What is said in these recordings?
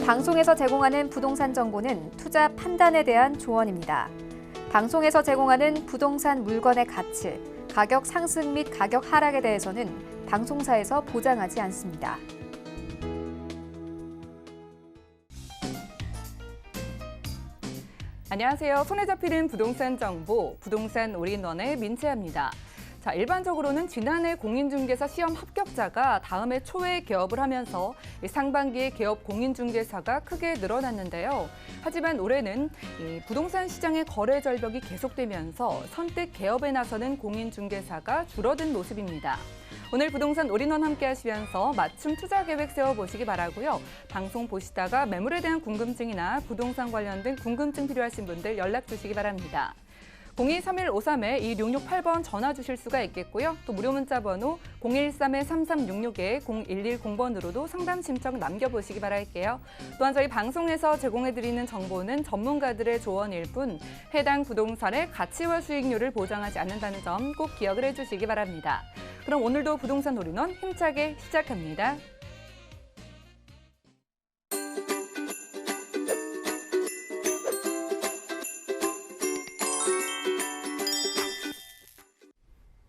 방송에서 제공하는 부동산 정보는 투자 판단에 대한 조언입니다. 방송에서 제공하는 부동산 물건의 가치, 가격 상승 및 가격 하락에 대해서는 방송사에서 보장하지 않습니다. 안녕하세요. 손에 잡히는 부동산 정보, 부동산 올인원의 민채아입니다. 자, 일반적으로는 지난해 공인중개사 시험 합격자가 다음 해 초에 개업을 하면서 상반기에 개업 공인중개사가 크게 늘어났는데요. 하지만 올해는 부동산 시장의 거래 절벽이 계속되면서 선뜻 개업에 나서는 공인중개사가 줄어든 모습입니다. 오늘 부동산 올인원 함께 하시면서 맞춤 투자 계획 세워보시기 바라고요. 방송 보시다가 매물에 대한 궁금증이나 부동산 관련된 궁금증 필요하신 분들 연락 주시기 바랍니다. 023153-2668번 전화 주실 수가 있겠고요. 또 무료 문자 번호 013-3366-0110번으로도 상담 신청 남겨보시기 바랄게요. 또한 저희 방송에서 제공해드리는 정보는 전문가들의 조언일 뿐 해당 부동산의 가치와 수익률을 보장하지 않는다는 점 꼭 기억을 해주시기 바랍니다. 그럼 오늘도 부동산 올인원 힘차게 시작합니다.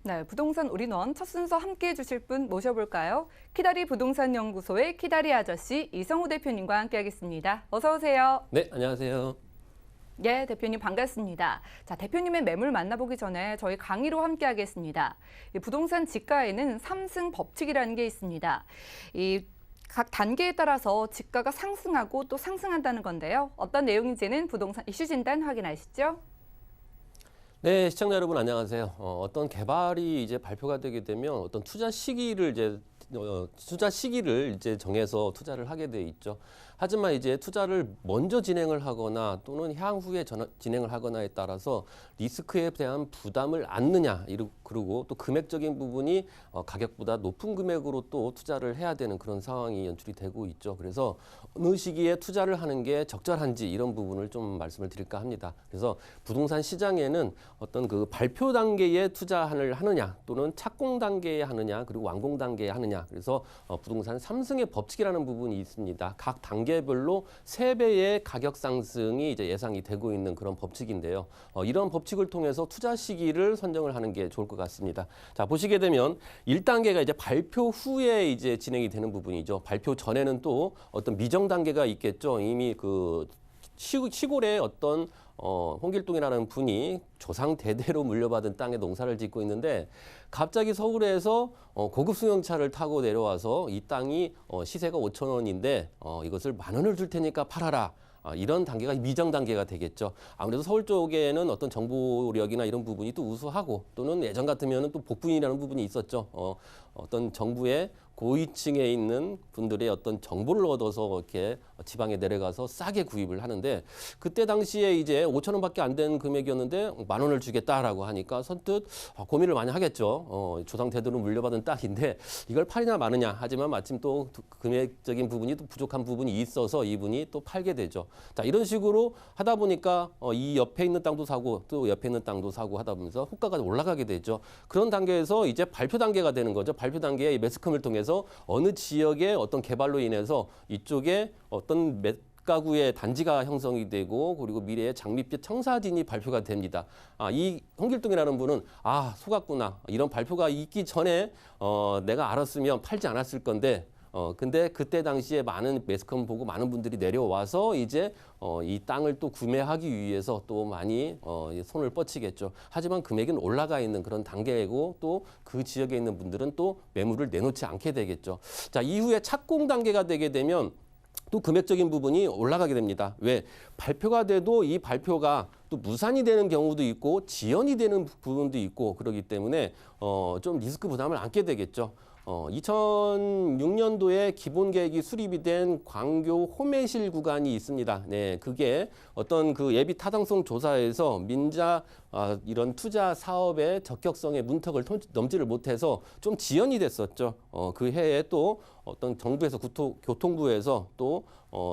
네, 부동산 올인원 첫 순서 함께해 주실 분 모셔볼까요? 키다리 부동산 연구소의 키다리 아저씨 이성우 대표님과 함께하겠습니다. 어서 오세요. 네, 안녕하세요. 예, 대표님 반갑습니다. 자, 대표님의 매물 만나보기 전에 저희 강의로 함께하겠습니다. 이 부동산 지가에는 3승 법칙이라는 게 있습니다. 각 단계에 따라서 지가가 상승하고 또 상승한다는 건데요. 어떤 내용인지는 부동산 이슈 진단 확인하시죠. 네, 시청자 여러분 안녕하세요. 어떤 개발이 이제 발표가 되게 되면 어떤 투자 시기를 이제 정해서 투자를 하게 돼 있죠. 하지만 이제 투자를 먼저 진행을 하거나 또는 향후에 진행을 하거나에 따라서 리스크에 대한 부담을 안느냐, 그리고 또 금액적인 부분이 가격보다 높은 금액으로 또 투자를 해야 되는 그런 상황이 연출이 되고 있죠. 그래서 어느 시기에 투자를 하는 게 적절한지 이런 부분을 좀 말씀을 드릴까 합니다. 그래서 부동산 시장에는 어떤 그 발표 단계에 투자를 하느냐 또는 착공 단계에 하느냐 그리고 완공 단계에 하느냐, 그래서 부동산 3승의 법칙이라는 부분이 있습니다. 각 단계별로 3배의 가격 상승이 이제 예상이 되고 있는 그런 법칙인데요. 이런 법칙을 통해서 투자 시기를 선정을 하는 게 좋을 것 같습니다. 자, 보시게 되면 1단계가 이제 발표 후에 이제 진행이 되는 부분이죠. 발표 전에는 또 어떤 미정 단계가 있겠죠. 이미 그 시골에 어떤 홍길동이라는 분이 조상 대대로 물려받은 땅에 농사를 짓고 있는데 갑자기 서울에서 고급 승용차를 타고 내려와서 이 땅이 시세가 5천 원인데 이것을 10,000원을 줄 테니까 팔아라. 이런 단계가 미정 단계가 되겠죠. 아무래도 서울 쪽에는 어떤 정보력이나 이런 부분이 또 우수하고 또는 예전 같으면 또 복분이라는 부분이 있었죠. 어떤 정부의 고위층에 있는 분들의 어떤 정보를 얻어서 이렇게 지방에 내려가서 싸게 구입을 하는데 그때 당시에 이제 5천 원밖에 안 된 금액이었는데 10,000원을 주겠다라고 하니까 선뜻 고민을 많이 하겠죠. 조상 대대로 물려받은 땅인데 이걸 팔이냐 마느냐. 하지만 마침 또 금액적인 부분이 또 부족한 부분이 있어서 이분이 또 팔게 되죠. 자, 이런 식으로 하다 보니까 이 옆에 있는 땅도 사고 또 옆에 있는 땅도 사고 하다 보면서 호가가 올라가게 되죠. 그런 단계에서 이제 발표 단계가 되는 거죠. 발표 단계의 매스컴을 통해서 어느 지역의 어떤 개발로 인해서 이쪽에 어떤 가구의 단지가 형성이 되고 그리고 미래의 장밋빛 청사진이 발표가 됩니다. 이 홍길동이라는 분은 속았구나. 이런 발표가 있기 전에 내가 알았으면 팔지 않았을 건데 근데 그때 당시에 많은 매스컴 보고 많은 분들이 내려와서 이제 이 땅을 또 구매하기 위해서 또 많이 손을 뻗치겠죠. 하지만 금액은 올라가 있는 그런 단계이고 또 그 지역에 있는 분들은 또 매물을 내놓지 않게 되겠죠. 자, 이후에 착공 단계가 되게 되면 또 금액적인 부분이 올라가게 됩니다. 왜? 발표가 돼도 이 발표가 또 무산이 되는 경우도 있고 지연이 되는 부분도 있고 그렇기 때문에 좀 리스크 부담을 안게 되겠죠. 2006년도에 기본 계획이 수립이 된 광교 호매실 구간이 있습니다. 네, 그게 어떤 그 예비 타당성 조사에서 민자 이런 투자 사업의 적격성의 문턱을 넘지를 못해서 좀 지연이 됐었죠. 그 해에 또 어떤 정부에서 교통부에서 또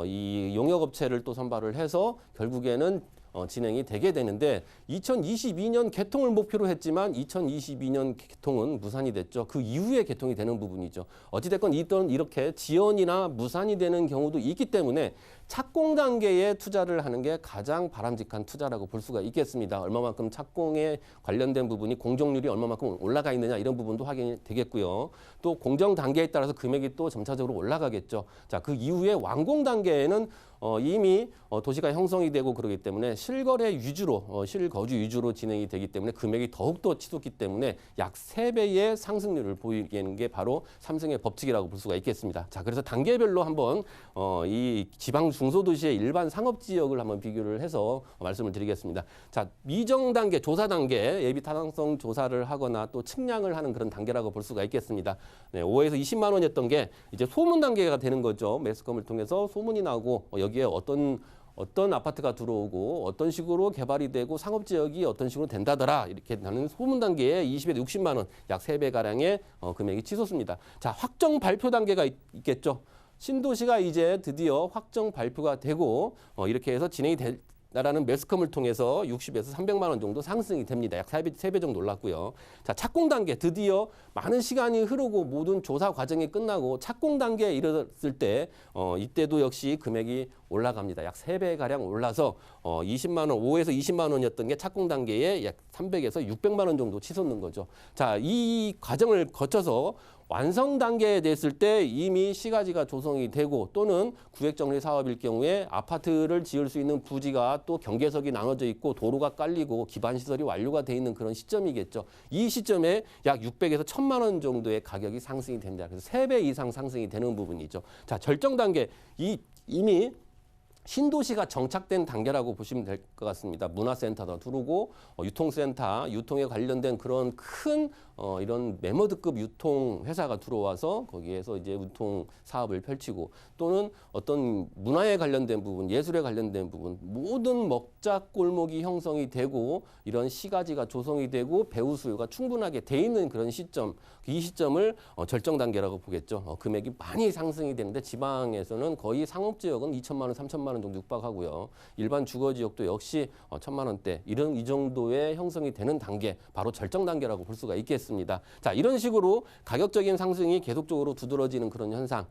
이 용역업체를 또 선발을 해서 결국에는 진행이 되게 되는데 2022년 개통을 목표로 했지만 2022년 개통은 무산이 됐죠. 그 이후에 개통이 되는 부분이죠. 어찌됐건 이렇게 지연이나 무산이 되는 경우도 있기 때문에 착공 단계에 투자를 하는 게 가장 바람직한 투자라고 볼 수가 있겠습니다. 얼마만큼 착공에 관련된 부분이 공정률이 얼마만큼 올라가 있느냐 이런 부분도 확인이 되겠고요. 또 공정 단계에 따라서 금액이 또 점차적으로 올라가겠죠. 자, 그 이후에 완공 단계에는 이미 도시가 형성이 되고 그러기 때문에 실거래 위주로, 실거주 위주로 진행이 되기 때문에 금액이 더욱더 치솟기 때문에 약 3배의 상승률을 보이는 게 바로 삼성의 법칙이라고 볼 수가 있겠습니다. 자, 그래서 단계별로 한번 이 지방 중소도시의 일반 상업지역을 한번 비교를 해서 말씀을 드리겠습니다. 자, 미정 단계, 조사 단계, 예비 타당성 조사를 하거나 또 측량을 하는 그런 단계라고 볼 수가 있겠습니다. 네, 5에서 20만 원이었던 게 이제 소문 단계가 되는 거죠. 매스컴을 통해서 소문이 나고 여기에 어떤 아파트가 들어오고 어떤 식으로 개발이 되고 상업지역이 어떤 식으로 된다더라 이렇게 나는 소문 단계에 20에서 60만 원, 약 3배가량의 금액이 치솟습니다. 자, 확정 발표 단계가 있겠죠. 신도시가 이제 드디어 확정 발표가 되고 이렇게 해서 진행이 나라는 매스컴을 통해서 60에서 300만 원 정도 상승이 됩니다. 약 3배 정도 올랐고요. 자, 착공 단계 드디어 많은 시간이 흐르고 모든 조사 과정이 끝나고 착공 단계에 이르렀을 때 이때도 역시 금액이 올라갑니다. 약 3배가량 올라서 20만 원, 5에서 20만 원이었던 게 착공 단계에 약 300에서 600만 원 정도 치솟는 거죠. 자, 이 과정을 거쳐서 완성 단계에 됐을 때 이미 시가지가 조성이 되고 또는 구획정리 사업일 경우에 아파트를 지을 수 있는 부지가 또 경계석이 나눠져 있고 도로가 깔리고 기반시설이 완료가 돼 있는 그런 시점이겠죠. 이 시점에 약 600에서 1000만 원 정도의 가격이 상승이 됩니다. 그래서 3배 이상 상승이 되는 부분이죠. 자, 절정 단계 이미 신도시가 정착된 단계라고 보시면 될 것 같습니다. 문화센터도 들어오고 유통센터, 유통에 관련된 그런 큰 이런 메머드급 유통 회사가 들어와서 거기에서 이제 유통 사업을 펼치고 또는 어떤 문화에 관련된 부분, 예술에 관련된 부분 모든 먹자 골목이 형성이 되고 이런 시가지가 조성이 되고 배후 수요가 충분하게 돼 있는 그런 시점, 이 시점을 절정 단계라고 보겠죠. 금액이 많이 상승이 되는데 지방에서는 거의 상업지역은 2천만 원, 3천만 원 정도 육박하고요. 일반 주거지역도 역시 1,000만 원대 이 정도의 형성이 되는 단계, 바로 절정 단계라고 볼 수가 있겠습니다. 자, 이런 식으로 가격적인 상승이 계속적으로 두드러지는 그런 현상,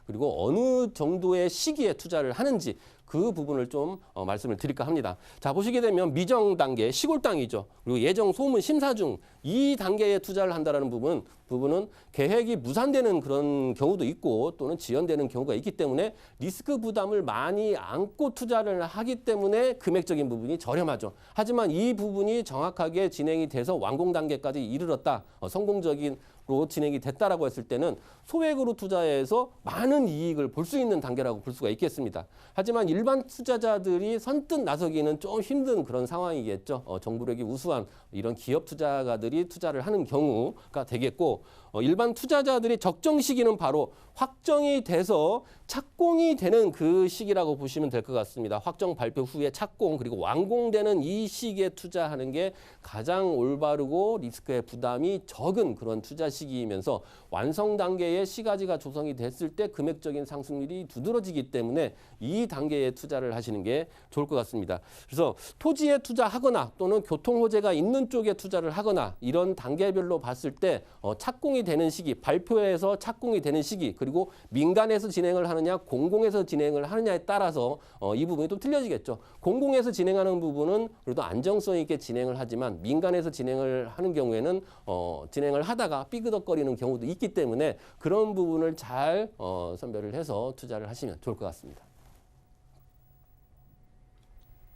그리고 어느 정도의 시기에 투자를 하는지 그 부분을 좀 말씀을 드릴까 합니다. 자, 보시게 되면 미정 단계, 시골 땅이죠. 그리고 예정, 소문, 심사 중 이 단계에 투자를 한다는 부분은 계획이 무산되는 그런 경우도 있고 또는 지연되는 경우가 있기 때문에 리스크 부담을 많이 안고 투자를 하기 때문에 금액적인 부분이 저렴하죠. 하지만 이 부분이 정확하게 진행이 돼서 완공 단계까지 이르렀다, 성공적인 로 진행이 됐다라고 했을 때는 소액으로 투자해서 많은 이익을 볼 수 있는 단계라고 볼 수가 있겠습니다. 하지만 일반 투자자들이 선뜻 나서기는 좀 힘든 그런 상황이겠죠. 정부력이 우수한 이런 기업 투자가들이 투자를 하는 경우가 되겠고 일반 투자자들이 적정 시기는 바로 확정이 돼서 착공이 되는 그 시기라고 보시면 될 것 같습니다. 확정 발표 후에 착공 그리고 완공되는 이 시기에 투자하는 게 가장 올바르고 리스크의 부담이 적은 그런 투자 시기이면서 완성 단계의 시가지가 조성이 됐을 때 금액적인 상승률이 두드러지기 때문에 이 단계에 투자를 하시는 게 좋을 것 같습니다. 그래서 토지에 투자하거나 또는 교통 호재가 있는 쪽에 투자를 하거나 이런 단계별로 봤을 때 착공이 되는 시기, 발표에서 착공이 되는 시기, 그리고 민간에서 진행을 하느냐 공공에서 진행을 하느냐에 따라서 이 부분이 또 틀려지겠죠. 공공에서 진행하는 부분은 그래도 안정성 있게 진행을 하지만 민간에서 진행을 하는 경우에는 진행을 하다가 삐그덕거리는 경우도 있기 때문에 그런 부분을 잘 선별을 해서 투자를 하시면 좋을 것 같습니다.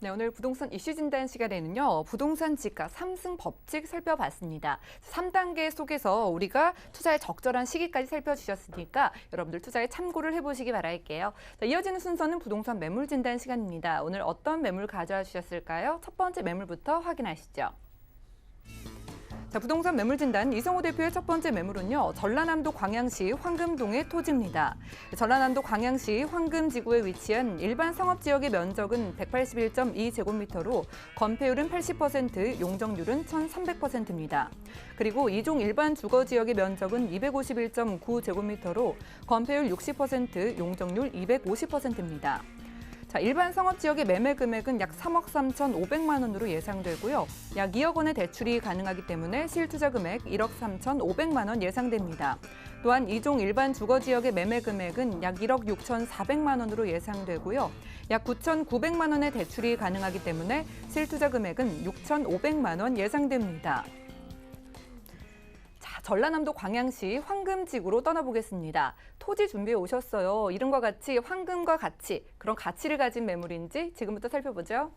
네, 오늘 부동산 이슈 진단 시간에는요. 부동산 지가 3승 법칙 살펴봤습니다. 3단계 속에서 우리가 투자의 적절한 시기까지 살펴주셨으니까 여러분들 투자에 참고를 해보시기 바랄게요. 자, 이어지는 순서는 부동산 매물 진단 시간입니다. 오늘 어떤 매물 가져와 주셨을까요? 첫 번째 매물부터 확인하시죠. 자, 부동산 매물 진단 이성호 대표의 첫 번째 매물은요. 전라남도 광양시 황금동의 토지입니다. 전라남도 광양시 황금지구에 위치한 일반 상업지역의 면적은 181.2제곱미터로 건폐율은 80%, 용적률은 1,300%입니다. 그리고 이종 일반 주거지역의 면적은 251.9제곱미터로 건폐율 60%, 용적률 250%입니다. 자, 일반 상업지역의 매매 금액은 약 3억 3,500만 원으로 예상되고요. 약 2억 원의 대출이 가능하기 때문에 실투자 금액 1억 3,500만 원 예상됩니다. 또한 이종 일반 주거지역의 매매 금액은 약 1억 6,400만 원으로 예상되고요. 약 9,900만 원의 대출이 가능하기 때문에 실투자 금액은 6,500만 원 예상됩니다. 전라남도 광양시 황금지구로 떠나보겠습니다. 토지 준비해 오셨어요. 이름과 같이 황금과 가치, 그런 가치를 가진 매물인지 지금부터 살펴보죠.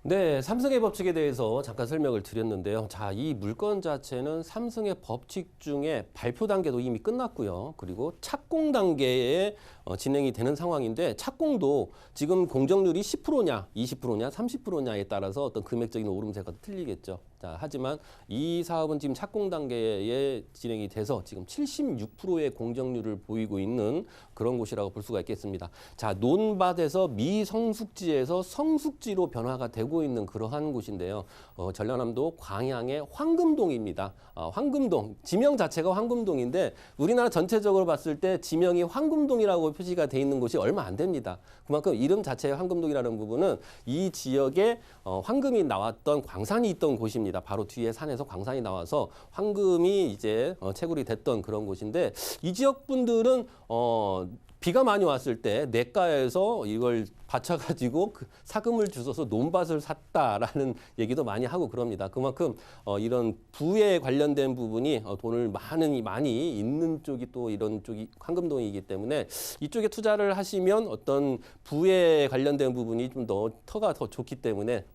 네, 삼성의 법칙에 대해서 잠깐 설명을 드렸는데요. 자, 이 물건 자체는 삼성의 법칙 중에 발표 단계도 이미 끝났고요. 그리고 착공 단계에 진행이 되는 상황인데 착공도 지금 공정률이 10%냐, 20%냐, 30%냐에 따라서 어떤 금액적인 오름세가 틀리겠죠. 자, 하지만 이 사업은 지금 착공 단계에 진행이 돼서 지금 76%의 공정률을 보이고 있는 그런 곳이라고 볼 수가 있겠습니다. 자, 논밭에서 미성숙지에서 성숙지로 변화가 되고 있는 그러한 곳인데요. 전라남도 광양의 황금동입니다. 황금동, 지명 자체가 황금동인데 우리나라 전체적으로 봤을 때 지명이 황금동이라고 표시가 돼 있는 곳이 얼마 안 됩니다. 그만큼 이름 자체의 황금동이라는 부분은 이 지역에 황금이 나왔던 광산이 있던 곳입니다. 바로 뒤에 산에서 광산이 나와서 황금이 이제 채굴이 됐던 그런 곳인데 이 지역 분들은 비가 많이 왔을 때 냇가에서 이걸 받쳐가지고 사금을 주워서 논밭을 샀다라는 얘기도 많이 하고 그럽니다. 그만큼 이런 부에 관련된 부분이 돈을 많이 있는 쪽이 또 이런 쪽이 황금동이기 때문에 이쪽에 투자를 하시면 어떤 부에 관련된 부분이 좀 더 터가 더 좋기 때문에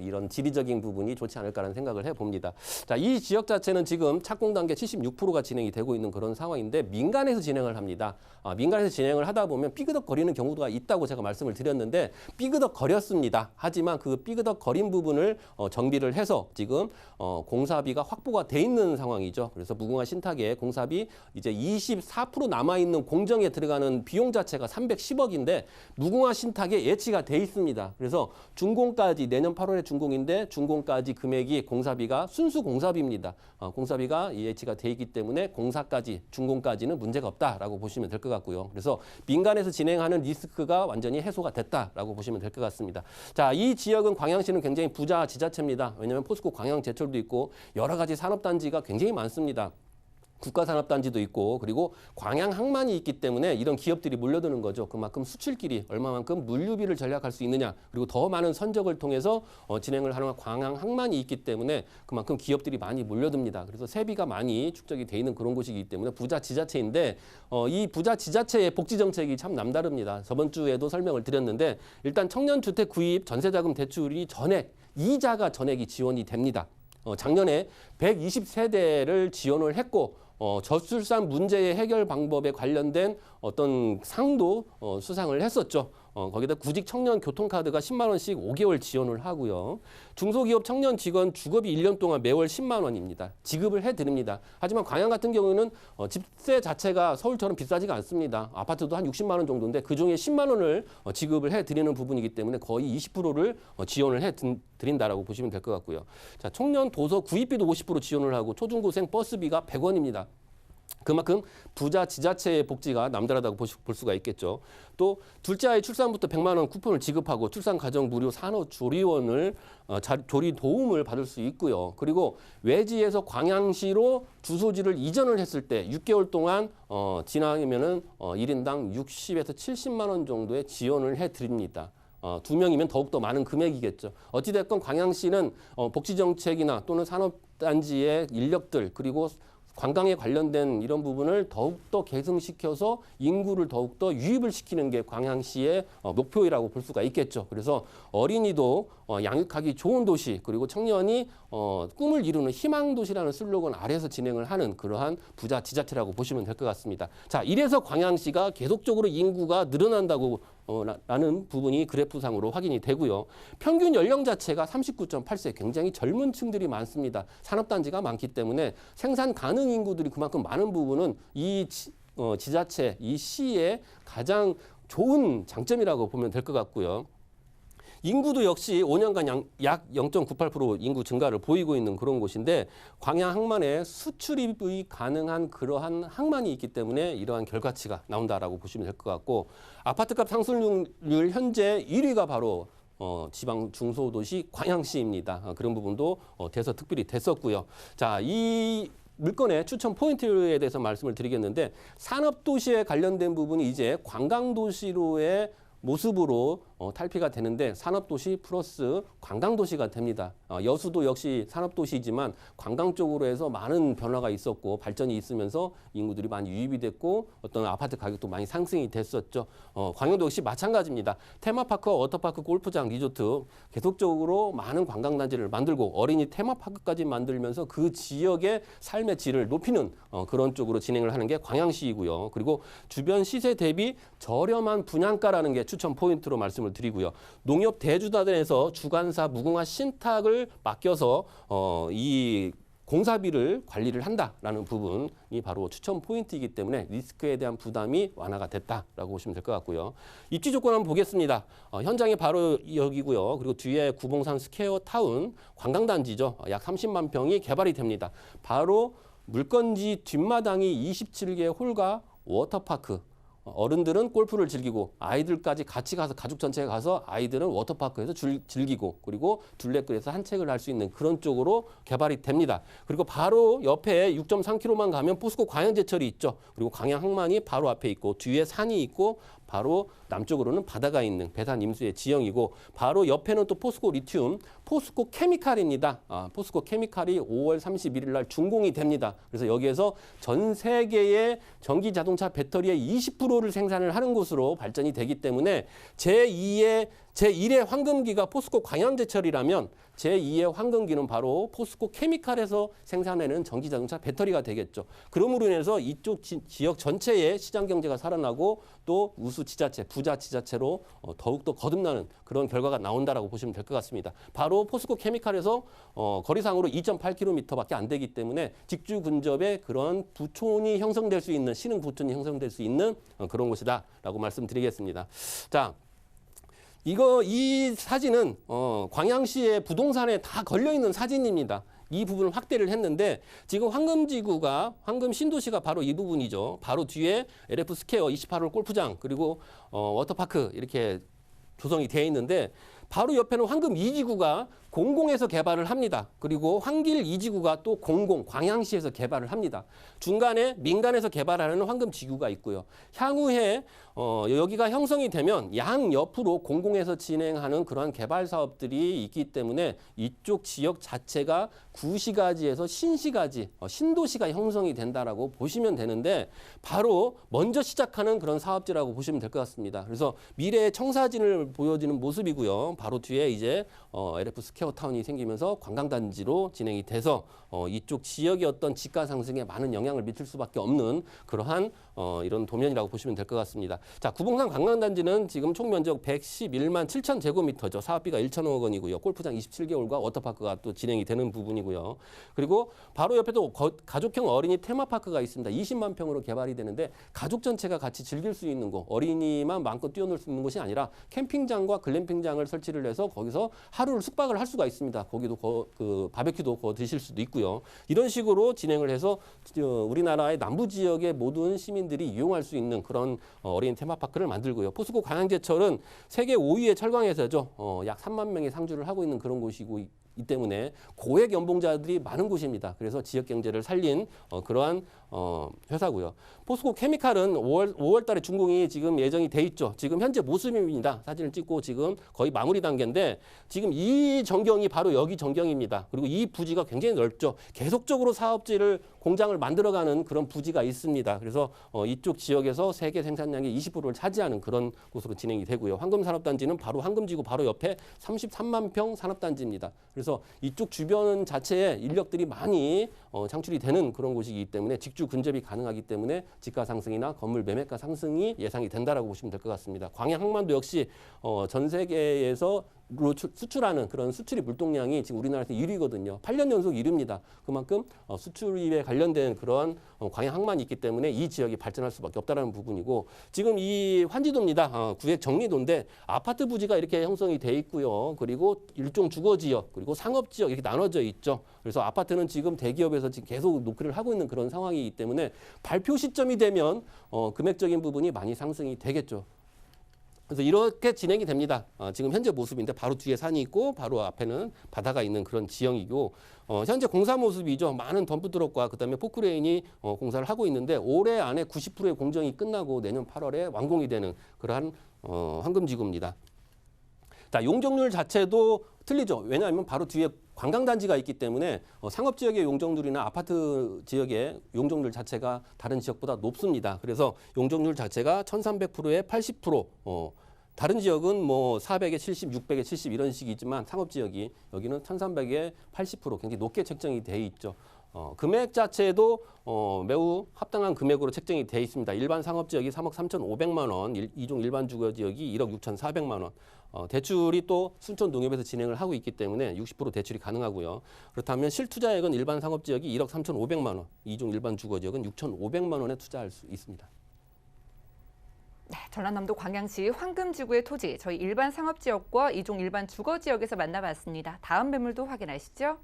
이런 지리적인 부분이 좋지 않을까라는 생각을 해봅니다. 자, 이 지역 자체는 지금 착공 단계 76%가 진행이 되고 있는 그런 상황인데 민간에서 진행을 합니다. 민간에서 진행을 하다 보면 삐그덕거리는 경우가 있다고 제가 말씀을 드렸는데 삐그덕거렸습니다. 하지만 그 삐그덕거린 부분을 정비를 해서 지금 공사비가 확보가 돼 있는 상황이죠. 그래서 무궁화 신탁의 공사비 이제 24% 남아있는 공정에 들어가는 비용 자체가 310억인데 무궁화 신탁에 예치가 돼 있습니다. 그래서 준공까지 내년 8월에 준공인데 준공까지 금액이 공사비가 순수 공사비입니다. 공사비가 예치가 돼 있기 때문에 공사까지 준공까지는 문제가 없다라고 보시면 될 것 같고요. 그래서 민간에서 진행하는 리스크가 완전히 해소가 됐다라고 보시면 될 것 같습니다. 자, 이 지역은 광양시는 굉장히 부자 지자체입니다. 왜냐하면 포스코 광양 제철도 있고 여러 가지 산업단지가 굉장히 많습니다. 국가산업단지도 있고 그리고 광양 항만이 있기 때문에 이런 기업들이 몰려드는 거죠. 그만큼 수출길이 얼마만큼 물류비를 절약할 수 있느냐 그리고 더 많은 선적을 통해서 진행을 하는 광양 항만이 있기 때문에 그만큼 기업들이 많이 몰려듭니다. 그래서 세비가 많이 축적이 돼 있는 그런 곳이기 때문에 부자 지자체인데 이 부자 지자체의 복지 정책이 참 남다릅니다. 저번 주에도 설명을 드렸는데 일단 청년주택 구입 전세자금 대출이 전액 이자가 전액이 지원이 됩니다. 작년에 120세대를 지원을 했고 저출산 문제의 해결 방법에 관련된 어떤 상도 수상을 했었죠. 거기다 구직 청년 교통카드가 10만 원씩 5개월 지원을 하고요. 중소기업 청년 직원 주거비 1년 동안 매월 10만 원입니다. 지급을 해드립니다. 하지만 광양 같은 경우는 집세 자체가 서울처럼 비싸지가 않습니다. 아파트도 한 60만 원 정도인데 그중에 10만 원을 지급을 해드리는 부분이기 때문에 거의 20%를 지원을 해드린다라고 보시면 될 것 같고요. 자, 청년 도서 구입비도 50% 지원을 하고 초중고생 버스비가 100원입니다. 그만큼 부자 지자체의 복지가 남다르다고 볼 수가 있겠죠. 또 둘째 아이 출산부터 100만 원 쿠폰을 지급하고 출산 가정 무료 산후조리원을 조리 도움을 받을 수 있고요. 그리고 외지에서 광양시로 주소지를 이전을 했을 때 6개월 동안 지나면은 1인당 60에서 70만 원 정도의 지원을 해드립니다. 2명이면 더욱더 많은 금액이겠죠. 어찌됐건 광양시는 복지정책이나 또는 산업단지의 인력들 그리고 관광에 관련된 이런 부분을 더욱더 계승시켜서 인구를 더욱더 유입을 시키는 게 광양시의 목표라고 볼 수가 있겠죠. 그래서 어린이도 양육하기 좋은 도시 그리고 청년이 꿈을 이루는 희망도시라는 슬로건 아래서 진행을 하는 그러한 부자 지자체라고 보시면 될 것 같습니다. 자, 이래서 광양시가 계속적으로 인구가 늘어난다고 라는 부분이 그래프상으로 확인이 되고요. 평균 연령 자체가 39.8세 굉장히 젊은 층들이 많습니다. 산업단지가 많기 때문에 생산 가능 인구들이 그만큼 많은 부분은 이 지자체, 이 시의 가장 좋은 장점이라고 보면 될 것 같고요. 인구도 역시 5년간 약 0.98% 인구 증가를 보이고 있는 그런 곳인데 광양 항만에 수출입이 가능한 그러한 항만이 있기 때문에 이러한 결과치가 나온다라고 보시면 될 것 같고 아파트값 상승률 현재 1위가 바로 지방 중소도시 광양시입니다. 그런 부분도 돼서 특별히 됐었고요. 자, 이 물건의 추천 포인트에 대해서 말씀을 드리겠는데 산업도시에 관련된 부분이 이제 관광도시로의 모습으로 탈피가 되는데 산업도시 플러스 관광도시가 됩니다. 여수도 역시 산업도시이지만 관광 쪽으로 해서 많은 변화가 있었고 발전이 있으면서 인구들이 많이 유입이 됐고 어떤 아파트 가격도 많이 상승이 됐었죠. 광양도 역시 마찬가지입니다. 테마파크와 워터파크, 골프장, 리조트 계속적으로 많은 관광단지를 만들고 어린이 테마파크까지 만들면서 그 지역의 삶의 질을 높이는 그런 쪽으로 진행을 하는 게 광양시이고요. 그리고 주변 시세 대비 저렴한 분양가라는 게 추천 포인트로 말씀을 드리고요. 농협 대주단에서 주관사 무궁화 신탁을 맡겨서 이 공사비를 관리를 한다라는 부분이 바로 추천 포인트이기 때문에 리스크에 대한 부담이 완화가 됐다라고 보시면 될 것 같고요. 입지 조건 한번 보겠습니다. 현장이 바로 여기고요. 그리고 뒤에 구봉산 스퀘어 타운 관광단지죠. 약 30만 평이 개발이 됩니다. 바로 물건지 뒷마당이 27개 홀과 워터파크 어른들은 골프를 즐기고 아이들까지 같이 가서 가족 전체가 가서 아이들은 워터파크에서 즐기고 그리고 둘레길에서 산책을 할 수 있는 그런 쪽으로 개발이 됩니다. 그리고 바로 옆에 6.3km만 가면 포스코 광양제철이 있죠. 그리고 광양 항만이 바로 앞에 있고 뒤에 산이 있고 바로 남쪽으로는 바다가 있는 배산 임수의 지형이고 바로 옆에는 또 포스코 리튬, 포스코 케미칼입니다. 포스코 케미칼이 5월 31일 날 준공이 됩니다. 그래서 여기에서 전 세계의 전기 자동차 배터리의 20%를 생산을 하는 곳으로 발전이 되기 때문에 제1의 황금기가 포스코 광양제철이라면 제2의 황금기는 바로 포스코 케미칼에서 생산하는 전기자동차 배터리가 되겠죠. 그러므로 인해서 이쪽 지역 전체의 시장 경제가 살아나고 또 우수 지자체, 부자 지자체로 더욱더 거듭나는 그런 결과가 나온다라고 보시면 될 것 같습니다. 바로 포스코 케미칼에서 거리상으로 2.8km밖에 안 되기 때문에 직주 근접에 그런 부촌이 형성될 수 있는 신흥 부촌이 형성될 수 있는 그런 곳이다라고 말씀드리겠습니다. 자. 이 사진은 광양시의 부동산에 다 걸려있는 사진입니다. 이 부분을 확대를 했는데 지금 황금지구가 황금 신도시가 바로 이 부분이죠. 바로 뒤에 LF 스퀘어 28홀 골프장 그리고 워터파크 이렇게 조성이 되어 있는데 바로 옆에는 황금 2지구가 공공에서 개발을 합니다. 그리고 황길 2지구가 또 공공, 광양시에서 개발을 합니다. 중간에 민간에서 개발하는 황금지구가 있고요. 향후에 여기가 형성이 되면 양옆으로 공공에서 진행하는 그러한 개발 사업들이 있기 때문에 이쪽 지역 자체가 구시가지에서 신시가지, 신도시가 형성이 된다라고 보시면 되는데 바로 먼저 시작하는 그런 사업지라고 보시면 될 것 같습니다. 그래서 미래의 청사진을 보여주는 모습이고요. 바로 뒤에 이제 LF 스퀘어 타운이 생기면서 관광단지로 진행이 돼서 이쪽 지역의 어떤 집가 상승에 많은 영향을 미칠 수밖에 없는 그러한 이런 도면이라고 보시면 될 것 같습니다. 자, 구봉산 관광단지는 지금 총 면적 111만 7천 제곱미터죠. 사업비가 1천억 원이고요. 골프장 27개월과 워터파크가 또 진행이 되는 부분이고요. 그리고 바로 옆에도 가족형 어린이 테마파크가 있습니다. 20만 평으로 개발이 되는데 가족 전체가 같이 즐길 수 있는 곳, 어린이만 마음껏 뛰어놀 수 있는 곳이 아니라 캠핑장과 글램핑장을 설치를 해서 거기서 하루를 숙박을 할 수가 있습니다. 거기도 바베큐도 드실 수도 있고요. 이런 식으로 진행을 해서 우리나라의 남부 지역의 모든 시민들이 이용할 수 있는 그런 어린이 테마파크를 만들고요. 포스코 광양제철은 세계 5위의 철강회사죠. 약 3만 명이 상주를 하고 있는 그런 곳이고 이 때문에 고액 연봉자들이 많은 곳입니다. 그래서 지역 경제를 살린 그러한 회사고요. 포스코 케미칼은 5월 달에 준공이 지금 예정이 돼 있죠. 지금 현재 모습입니다. 사진을 찍고 지금 거의 마무리 단계인데 지금 이 전경이 바로 여기 전경입니다. 그리고 이 부지가 굉장히 넓죠. 계속적으로 사업지를 공장을 만들어가는 그런 부지가 있습니다. 그래서 이쪽 지역에서 세계 생산량의 20%를 차지하는 그런 곳으로 진행이 되고요. 황금산업단지는 바로 황금지구 바로 옆에 33만 평 산업단지입니다. 그래서 이쪽 주변 자체에 인력들이 많이 창출이 되는 그런 곳이기 때문에 직주 근접이 가능하기 때문에 집가 상승이나 건물 매매가 상승이 예상이 된다라고 보시면 될 것 같습니다. 광양 항만도 역시 전 세계에서 수출하는 그런 수출입 물동량이 지금 우리나라에서 1위거든요. 8년 연속 1위입니다. 그만큼 수출입에 관련된 그런 광양 항만이 있기 때문에 이 지역이 발전할 수밖에 없다는 부분이고 지금 이 환지도입니다. 구획 정리도인데 아파트 부지가 이렇게 형성이 돼 있고요. 그리고 일종 주거 지역 그리고 상업 지역 이렇게 나눠져 있죠. 그래서 아파트는 지금 대기업에서 지금 계속 노크를 하고 있는 그런 상황이기 때문에 발표 시점이 되면 금액적인 부분이 많이 상승이 되겠죠. 그래서 이렇게 진행이 됩니다. 지금 현재 모습인데 바로 뒤에 산이 있고 바로 앞에는 바다가 있는 그런 지형이고 현재 공사 모습이죠. 많은 덤프트럭과 그다음에 포크레인이 공사를 하고 있는데 올해 안에 90%의 공정이 끝나고 내년 8월에 완공이 되는 그러한 황금지구입니다. 자, 용적률 자체도 틀리죠. 왜냐하면 바로 뒤에 관광단지가 있기 때문에 상업지역의 용적률이나 아파트 지역의 용적률 자체가 다른 지역보다 높습니다. 그래서 용적률 자체가 1300%에 80%, 다른 지역은 뭐 400에 70, 600에 70 이런 식이지만 상업지역이 여기는 1300에 80% 굉장히 높게 책정이 돼 있죠. 금액 자체도 매우 합당한 금액으로 책정이 돼 있습니다. 일반 상업지역이 3억 3,500만 원, 이종 일반 주거지역이 1억 6,400만 원. 대출이 또 순천농협에서 진행을 하고 있기 때문에 60% 대출이 가능하고요. 그렇다면 실투자액은 일반 상업지역이 1억 3,500만 원, 이종 일반 주거지역은 6,500만 원에 투자할 수 있습니다. 네, 전라남도 광양시 황금지구의 토지, 저희 일반 상업지역과 이종 일반 주거지역에서 만나봤습니다. 다음 매물도 확인하시죠.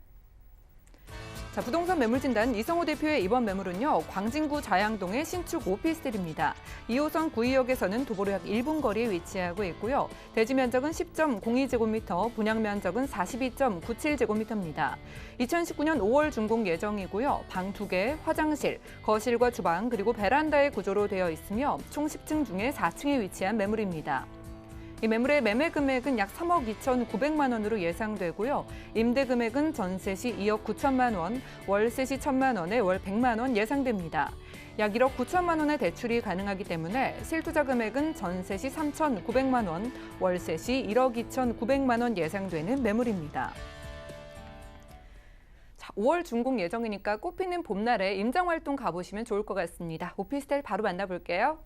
자, 부동산 매물진단 이성호 대표의 이번 매물은요. 광진구 자양동의 신축 오피스텔입니다. 2호선 구의역에서는 도보로 약 1분 거리에 위치하고 있고요. 대지 면적은 10.02제곱미터, 분양 면적은 42.97제곱미터입니다. 2019년 5월 준공 예정이고요. 방 2개, 화장실, 거실과 주방, 그리고 베란다의 구조로 되어 있으며 총 10층 중에 4층에 위치한 매물입니다. 이 매물의 매매 금액은 약 3억 2,900만 원으로 예상되고요. 임대 금액은 전세 시 2억 9천만 원, 월세 시 1천만 원에 월 100만 원 예상됩니다. 약 1억 9천만 원의 대출이 가능하기 때문에 실투자 금액은 전세 시 3,900만 원, 월세 시 1억 2,900만 원 예상되는 매물입니다. 자, 5월 준공 예정이니까 꽃피는 봄날에 임장활동 가보시면 좋을 것 같습니다. 오피스텔 바로 만나볼게요.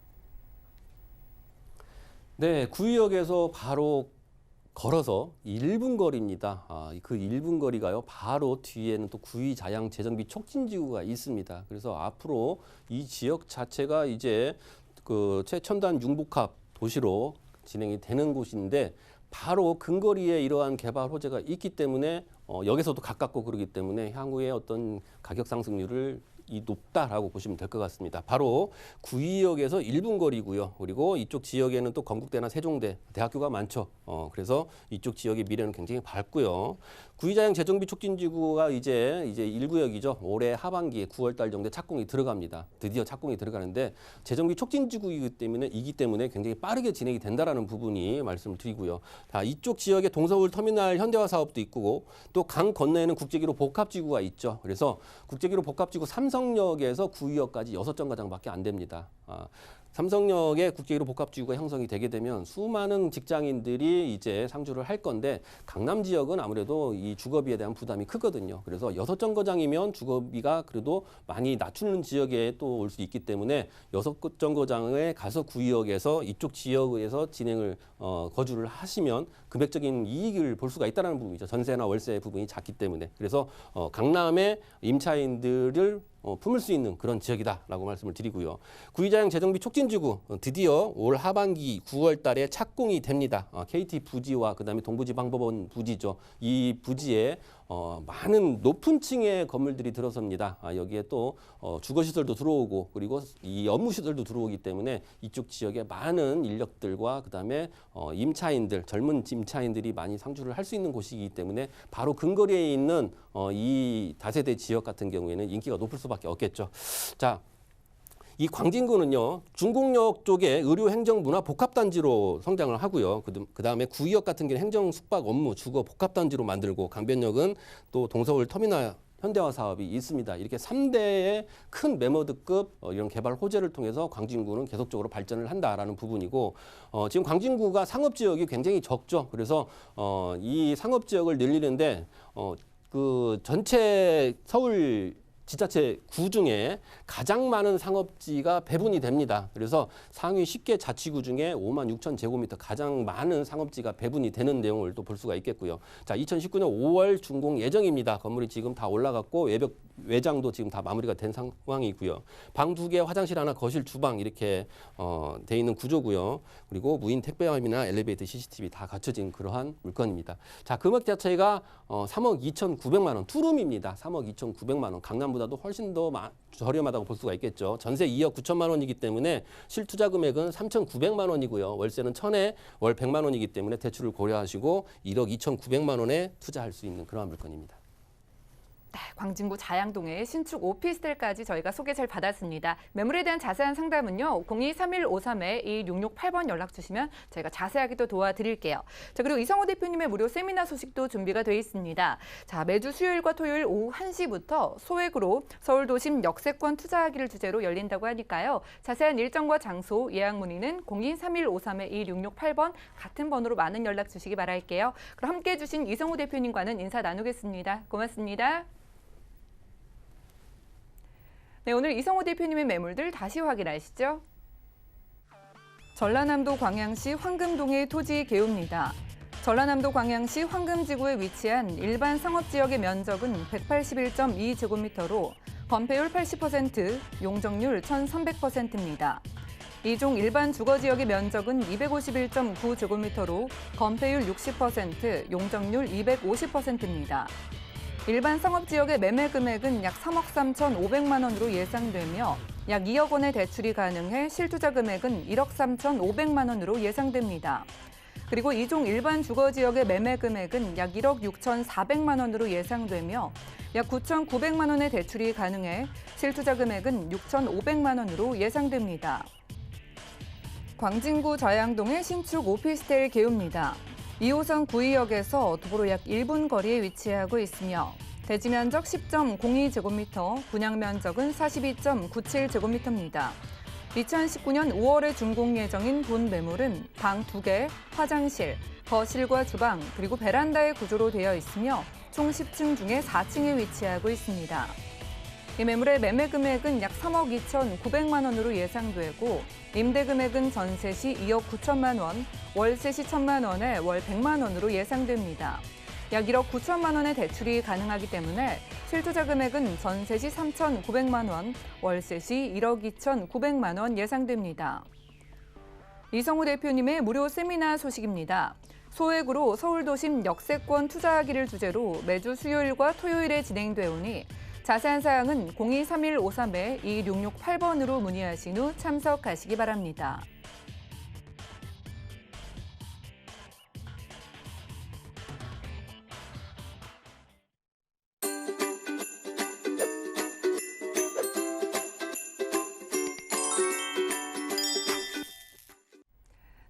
네, 구의역에서 바로 걸어서 1분 거리입니다. 그 1분 거리가요. 바로 뒤에는 또 구의 자양 재정비 촉진지구가 있습니다. 그래서 앞으로 이 지역 자체가 이제 그 최첨단 융복합 도시로 진행이 되는 곳인데 바로 근거리에 이러한 개발 호재가 있기 때문에 여기서도 가깝고 그러기 때문에 향후에 어떤 가격 상승률을 높다라고 보시면 될 것 같습니다. 바로 구의역에서 1분 거리고요. 그리고 이쪽 지역에는 또 건국대나 세종대, 대학교가 많죠. 그래서 이쪽 지역의 미래는 굉장히 밝고요. 구의자양 재정비 촉진지구가 이제 1구역이죠. 올해 하반기에 9월 달 정도에 착공이 들어갑니다. 드디어 착공이 들어가는데 재정비 촉진지구이기 때문에 굉장히 빠르게 진행이 된다라는 부분이 말씀을 드리고요. 자, 이쪽 지역에 동서울 터미널 현대화 사업도 있고 또 강 건너에는 국제기로 복합지구가 있죠. 그래서 국제기로 복합지구 삼성역에서 구의역까지 6정거장밖에 안 됩니다. 삼성역에 국제기로 복합지구가 형성이 되게 되면 수많은 직장인들이 이제 상주를 할 건데 강남 지역은 아무래도 이 주거비에 대한 부담이 크거든요. 그래서 6정거장이면 주거비가 그래도 많이 낮추는 지역에 또 올 수 있기 때문에 6정거장에 가서 구의역에서 이쪽 지역에서 진행을 거주를 하시면 금액적인 이익을 볼 수가 있다는 부분이죠. 전세나 월세 부분이 작기 때문에. 그래서 강남의 임차인들을 품을 수 있는 그런 지역이다라고 말씀을 드리고요. 구의자양 재정비 촉진지구 드디어 올 하반기 9월 달에 착공이 됩니다. KT 부지와 그다음에 동부지방법원 부지죠. 이 부지에 많은 높은 층의 건물들이 들어섭니다. 여기에 또 주거시설도 들어오고 그리고 이 업무시설도 들어오기 때문에 이쪽 지역에 많은 인력들과 그다음에 임차인들, 젊은 임차인들이 많이 상주를 할 수 있는 곳이기 때문에 바로 근거리에 있는 이 다세대 지역 같은 경우에는 인기가 높을 수밖에 없겠죠. 자, 이 광진구는요, 중공역 쪽에 의료 행정 문화 복합단지로 성장을 하고요. 그다음에 구의역 같은 경우는 행정 숙박 업무 주거 복합단지로 만들고 강변역은 또 동서울 터미널 현대화 사업이 있습니다. 이렇게 3대의 큰 매머드급 이런 개발 호재를 통해서 광진구는 계속적으로 발전을 한다라는 부분이고 지금 광진구가 상업지역이 굉장히 적죠. 그래서 이 상업지역을 늘리는데 그 전체 서울 지자체 구 중에 가장 많은 상업지가 배분이 됩니다. 그래서 상위 10개 자치구 중에 5만 6천 제곱미터 가장 많은 상업지가 배분이 되는 내용을 또 볼 수가 있겠고요. 자, 2019년 5월 준공 예정입니다. 건물이 지금 다 올라갔고 외장도 지금 다 마무리가 된 상황이고요. 방 2개, 화장실 하나, 거실, 주방 이렇게 돼 있는 구조고요. 그리고 무인 택배함이나 엘리베이터, CCTV 다 갖춰진 그러한 물건입니다. 자, 금액 자체가 3억 2,900만 원, 투룸입니다. 3억 2,900만 원, 강남보다도 훨씬 더 저렴하다고 볼 수가 있겠죠. 전세 2억 9천만 원이기 때문에 실투자 금액은 3,900만 원이고요. 월세는 1,000에 월 100만 원이기 때문에 대출을 고려하시고 1억 2,900만 원에 투자할 수 있는 그러한 물건입니다. 네, 광진구 자양동의 신축 오피스텔까지 저희가 소개 잘 받았습니다. 매물에 대한 자세한 상담은요. 023153-2668번 연락 주시면 저희가 자세하게 또 도와드릴게요. 자, 그리고 이성호 대표님의 무료 세미나 소식도 준비가 되어 있습니다. 자, 매주 수요일과 토요일 오후 1시부터 소액으로 서울도심 역세권 투자하기를 주제로 열린다고 하니까요. 자세한 일정과 장소, 예약 문의는 023153-2668번 같은 번호로 많은 연락 주시기 바랄게요. 그럼 함께해 주신 이성호 대표님과는 인사 나누겠습니다. 고맙습니다. 네, 오늘 이성호 대표님의 매물들 다시 확인하시죠. 전라남도 광양시 황금동의 토지 개요입니다. 전라남도 광양시 황금지구에 위치한 일반 상업지역의 면적은 181.2제곱미터로 건폐율 80%, 용적률 1,300%입니다. 이중 일반 주거지역의 면적은 251.9제곱미터로 건폐율 60%, 용적률 250%입니다. 일반 상업지역의 매매 금액은 약 3억 3,500만 원으로 예상되며 약 2억 원의 대출이 가능해 실투자 금액은 1억 3,500만 원으로 예상됩니다. 그리고 이종 일반 주거지역의 매매 금액은 약 1억 6,400만 원으로 예상되며 약 9,900만 원의 대출이 가능해 실투자 금액은 6,500만 원으로 예상됩니다. 광진구 자양동의 신축 오피스텔 개요입니다. 2호선 구의역에서 도보로 약 1분 거리에 위치하고 있으며 대지 면적 10.02제곱미터, 분양 면적은 42.97제곱미터입니다. 2019년 5월에 준공 예정인 본 매물은 방 2개, 화장실, 거실과 주방, 그리고 베란다의 구조로 되어 있으며 총 10층 중에 4층에 위치하고 있습니다. 이 매물의 매매 금액은 약 3억 2,900만 원으로 예상되고 임대 금액은 전세 시 2억 9천만 원, 월세 시 1천만 원에 월 100만 원으로 예상됩니다. 약 1억 9천만 원의 대출이 가능하기 때문에 실투자 금액은 전세 시 3,900만 원, 월세 시 1억 2,900만 원 예상됩니다. 이성호 대표님의 무료 세미나 소식입니다. 소액으로 서울도심 역세권 투자하기를 주제로 매주 수요일과 토요일에 진행되오니 자세한 사항은 023153-2668번으로 문의하신 후 참석하시기 바랍니다.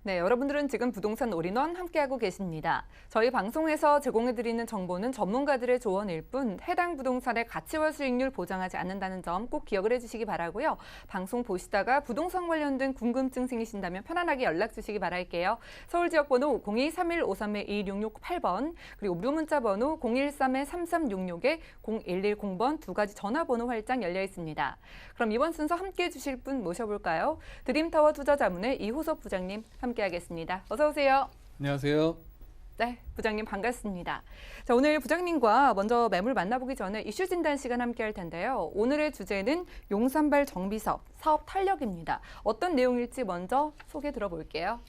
네, 여러분들은 지금 부동산 올인원 함께하고 계십니다. 저희 방송에서 제공해드리는 정보는 전문가들의 조언일 뿐 해당 부동산의 가치와 수익률 보장하지 않는다는 점 꼭 기억을 해주시기 바라고요. 방송 보시다가 부동산 관련된 궁금증 생기신다면 편안하게 연락 주시기 바랄게요. 서울지역번호 023153-2668번 그리고 무료 문자번호 013-3366-0110번 두 가지 전화번호 활짝 열려 있습니다. 그럼 이번 순서 함께해 주실 분 모셔볼까요? 드림타워 투자자문의 이호섭 부장님 함께하겠습니다. 어서 오세요. 안녕하세요. 네, 부장님 반갑습니다. 자, 오늘 부장님과 먼저 매물 만나보기 전에 이슈 진단 시간 함께할 텐데요. 오늘의 주제는 용산발 정비사업, 사업 탄력입니다. 어떤 내용일지 먼저 소개 들어볼게요.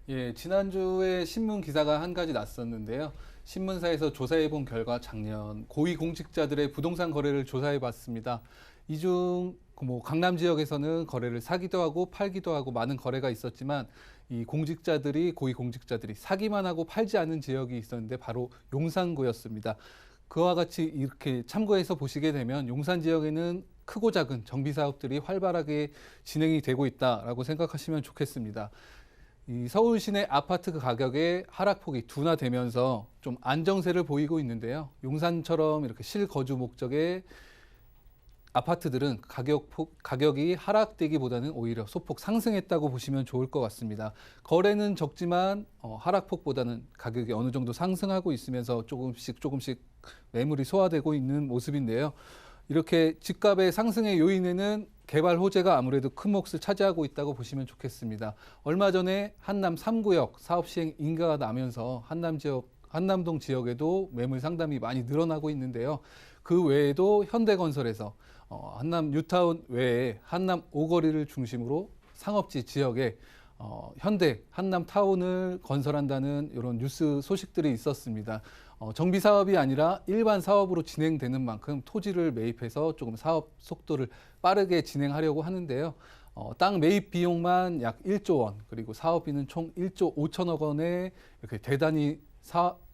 예, 지난주에 신문 기사가 한 가지 났었는데요. 신문사에서 조사해본 결과 작년 고위공직자들의 부동산 거래를 조사해봤습니다. 이 중 강남 지역에서는 거래를 사기도 하고 팔기도 하고 많은 거래가 있었지만 이 고위공직자들이 사기만 하고 팔지 않은 지역이 있었는데 바로 용산구였습니다. 그와 같이 이렇게 참고해서 보시게 되면 용산 지역에는 크고 작은 정비 사업들이 활발하게 진행이 되고 있다라고 생각하시면 좋겠습니다. 이 서울 시내 아파트 가격의 하락폭이 둔화되면서 좀 안정세를 보이고 있는데요. 용산처럼 이렇게 실거주 목적의 아파트들은 가격이 하락되기보다는 오히려 소폭 상승했다고 보시면 좋을 것 같습니다. 거래는 적지만 하락폭보다는 가격이 어느 정도 상승하고 있으면서 조금씩 매물이 소화되고 있는 모습인데요. 이렇게 집값의 상승의 요인에는 개발 호재가 아무래도 큰 몫을 차지하고 있다고 보시면 좋겠습니다. 얼마 전에 한남 3구역 사업 시행 인가가 나면서 한남동 지역에도 매물 상담이 많이 늘어나고 있는데요. 그 외에도 현대건설에서 한남 뉴타운 외에 한남 오거리를 중심으로 상업지 지역에 현대 한남타운을 건설한다는 이런 뉴스 소식들이 있었습니다. 정비 사업이 아니라 일반 사업으로 진행되는 만큼 토지를 매입해서 조금 사업 속도를 빠르게 진행하려고 하는데요. 땅 매입 비용만 약 1조 원, 그리고 사업비는 총 1조 5천억 원의 이렇게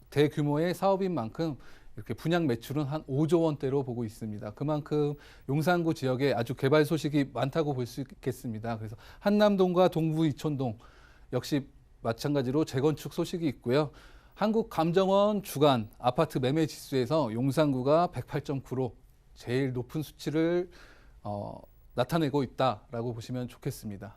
대규모의 사업인 만큼 이렇게 분양 매출은 한 5조 원대로 보고 있습니다. 그만큼 용산구 지역에 아주 개발 소식이 많다고 볼 수 있겠습니다. 그래서 한남동과 동부 이촌동 역시 마찬가지로 재건축 소식이 있고요. 한국감정원 주간 아파트 매매 지수에서 용산구가 108.9로 제일 높은 수치를 나타내고 있다라고 보시면 좋겠습니다.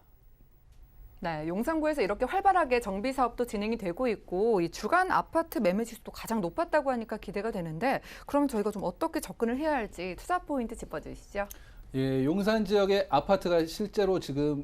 네, 용산구에서 이렇게 활발하게 정비 사업도 진행이 되고 있고 이 주간 아파트 매매 지수도 가장 높았다고 하니까 기대가 되는데 그럼 저희가 좀 어떻게 접근을 해야 할지 투자 포인트 짚어주시죠. 예, 용산 지역의 아파트가 실제로 지금